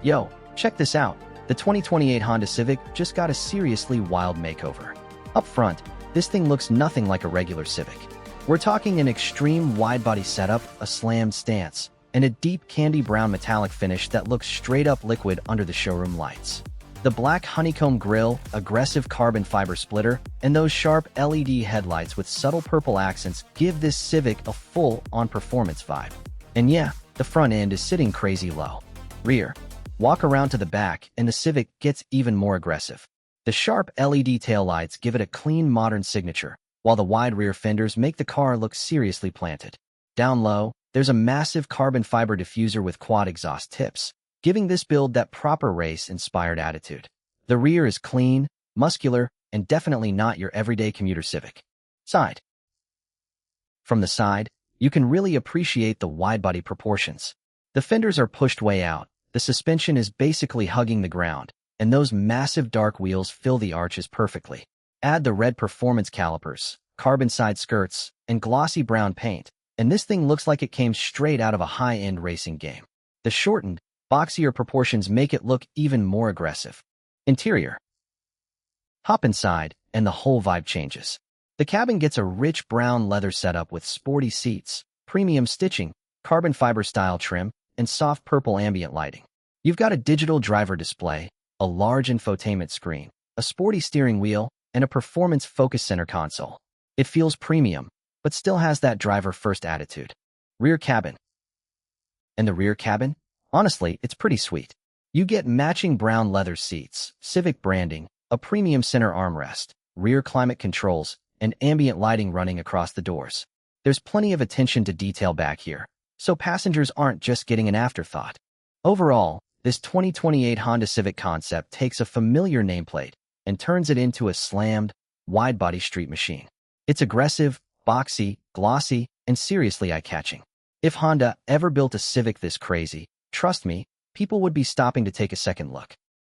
Yo, check this out. The 2028 Honda Civic just got a seriously wild makeover. Up front, this thing looks nothing like a regular Civic. We're talking an extreme wide-body setup, a slammed stance, and a deep candy brown metallic finish that looks straight up liquid under the showroom lights. The black honeycomb grille, aggressive carbon fiber splitter, and those sharp LED headlights with subtle purple accents give this Civic a full-on performance vibe. And yeah, the front end is sitting crazy low. Rear. Walk around to the back, and the Civic gets even more aggressive. The sharp LED taillights give it a clean, modern signature, while the wide rear fenders make the car look seriously planted. Down low, there's a massive carbon fiber diffuser with quad exhaust tips, giving this build that proper race-inspired attitude. The rear is clean, muscular, and definitely not your everyday commuter Civic. Side. From the side, you can really appreciate the wide-body proportions. The fenders are pushed way out, the suspension is basically hugging the ground, and those massive dark wheels fill the arches perfectly. Add the red performance calipers, carbon side skirts, and glossy brown paint, and this thing looks like it came straight out of a high-end racing game. The shortened, boxier proportions make it look even more aggressive. Interior. Hop inside, and the whole vibe changes. The cabin gets a rich brown leather setup with sporty seats, premium stitching, carbon fiber style trim, and soft purple ambient lighting. You've got a digital driver display, a large infotainment screen, a sporty steering wheel, and a performance focus center console. It feels premium, but still has that driver-first attitude. Rear cabin. And the rear cabin? Honestly, it's pretty sweet. You get matching brown leather seats, Civic branding, a premium center armrest, rear climate controls, and ambient lighting running across the doors. There's plenty of attention to detail back here, so passengers aren't just getting an afterthought. Overall, this 2028 Honda Civic concept takes a familiar nameplate and turns it into a slammed, wide-body street machine. It's aggressive, boxy, glossy, and seriously eye-catching. If Honda ever built a Civic this crazy, trust me, people would be stopping to take a second look.